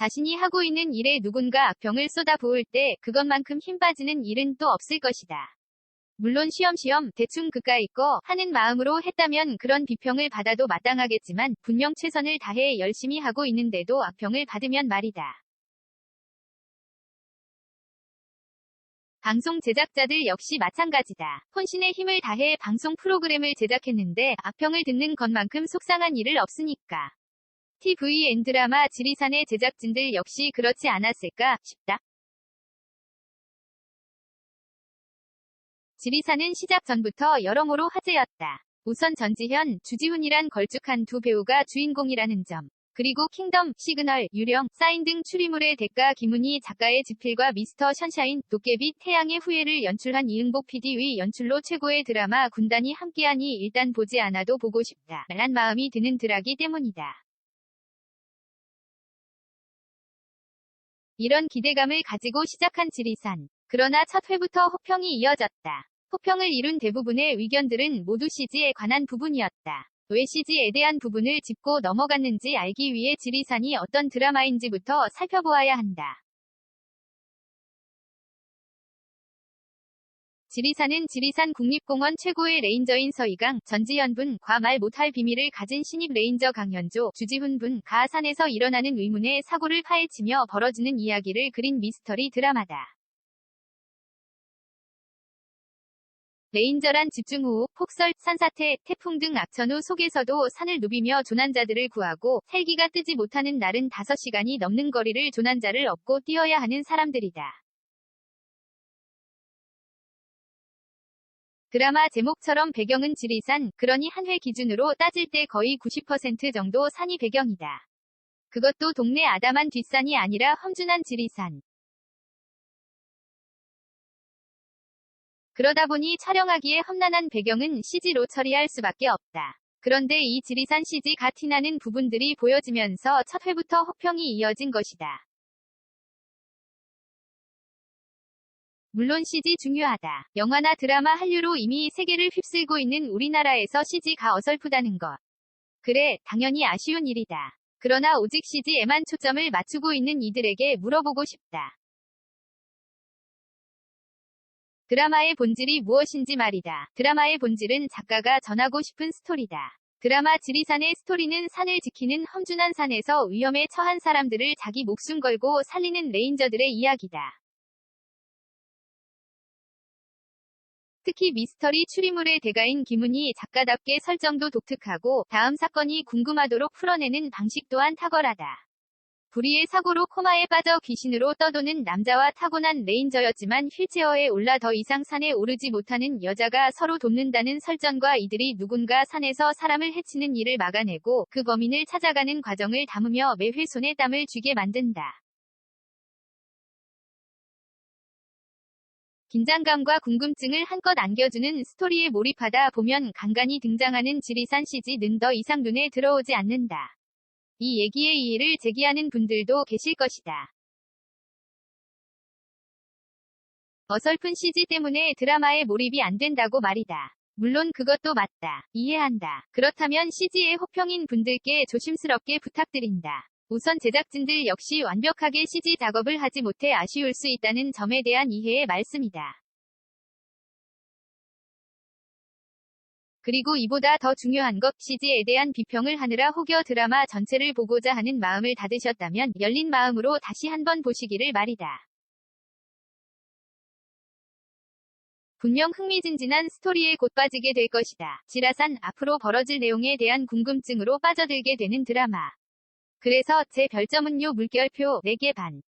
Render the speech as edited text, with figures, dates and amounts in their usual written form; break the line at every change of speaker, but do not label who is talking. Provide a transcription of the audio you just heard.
자신이 하고 있는 일에 누군가 악평을 쏟아부을 때 그것만큼 힘 빠지는 일은 또 없을 것이다. 물론 쉬엄쉬엄 대충 그까이 거 하는 마음으로 했다면 그런 비평을 받아도 마땅하겠지만 분명 최선을 다해 열심히 하고 있는데도 악평을 받으면 말이다. 방송 제작자들 역시 마찬가지다. 혼신의 힘을 다해 방송 프로그램을 제작했는데 악평을 듣는 것만큼 속상한 일을 없으니까. TVN 드라마 지리산의 제작진들 역시 그렇지 않았을까 싶다. 지리산은 시작 전부터 여러모로 화제였다. 우선 전지현, 주지훈이란 걸쭉한 두 배우가 주인공이라는 점. 그리고 킹덤, 시그널, 유령, 사인 등 추리물의 대가 김은희 작가의 지필과 미스터 션샤인, 도깨비, 태양의 후예를 연출한 이응복 PD의 연출로 최고의 드라마 군단이 함께하니 일단 보지 않아도 보고 싶다 란 마음이 드는 드라기 때문이다. 이런 기대감을 가지고 시작한 지리산. 그러나 첫 회부터 혹평이 이어졌다. 혹평을 이룬 대부분의 의견들은 모두 CG에 관한 부분이었다. 왜 CG에 대한 부분을 짚고 넘어갔는지 알기 위해 지리산이 어떤 드라마인지부터 살펴보아야 한다. 지리산은 지리산 국립공원 최고의 레인저인 서이강, 전지현 분과 말 못할 비밀을 가진 신입 레인저 강현조, 주지훈 분가 산에서 일어나는 의문의 사고를 파헤치며 벌어지는 이야기를 그린 미스터리 드라마다. 레인저란 집중호우, 폭설, 산사태, 태풍 등 악천후 속에서도 산을 누비며 조난자들을 구하고 헬기가 뜨지 못하는 날은 5시간이 넘는 거리를 조난자를 업고 뛰어야 하는 사람들이다. 드라마 제목처럼 배경은 지리산, 그러니 한 회 기준으로 따질 때 거의 90% 정도 산이 배경이다. 그것도 동네 아담한 뒷산이 아니라 험준한 지리산. 그러다 보니 촬영하기에 험난한 배경은 CG로 처리할 수밖에 없다. 그런데 이 지리산 CG가 티나는 부분들이 보여지면서 첫 회부터 혹평이 이어진 것이다. 물론 CG 중요하다. 영화나 드라마 한류로 이미 세계를 휩쓸고 있는 우리나라에서 CG가 어설프다는 것. 그래, 당연히 아쉬운 일이다. 그러나 오직 CG에만 초점을 맞추고 있는 이들에게 물어보고 싶다. 드라마의 본질이 무엇인지 말이다. 드라마의 본질은 작가가 전하고 싶은 스토리다. 드라마 지리산의 스토리는 산을 지키는 험준한 산에서 위험에 처한 사람들을 자기 목숨 걸고 살리는 레인저들의 이야기다. 특히 미스터리 추리물의 대가인 김은희 작가답게 설정도 독특하고 다음 사건이 궁금하도록 풀어내는 방식 또한 탁월하다. 불의의 사고로 코마에 빠져 귀신으로 떠도는 남자와 타고난 레인저였지만 휠체어에 올라 더 이상 산에 오르지 못하는 여자가 서로 돕는다는 설정과 이들이 누군가 산에서 사람을 해치는 일을 막아내고 그 범인을 찾아가는 과정을 담으며 매회 손에 땀을 쥐게 만든다. 긴장감과 궁금증을 한껏 안겨주는 스토리에 몰입하다 보면 간간히 등장하는 지리산 CG는 더 이상 눈에 들어오지 않는다. 이 얘기에 이의를 제기하는 분들도 계실 것이다. 어설픈 CG 때문에 드라마에 몰입이 안 된다고 말이다. 물론 그것도 맞다. 이해한다. 그렇다면 CG에 혹평인 분들께 조심스럽게 부탁드린다. 우선 제작진들 역시 완벽하게 CG 작업을 하지 못해 아쉬울 수 있다는 점에 대한 이해의 말씀이다. 그리고 이보다 더 중요한 것, CG에 대한 비평을 하느라 혹여 드라마 전체를 보고자 하는 마음을 닫으셨다면 열린 마음으로 다시 한번 보시기를 말이다. 분명 흥미진진한 스토리에 곧 빠지게 될 것이다. 지라산, 앞으로 벌어질 내용에 대한 궁금증으로 빠져들게 되는 드라마. 그래서 제 별점은요 물결표 4개 반.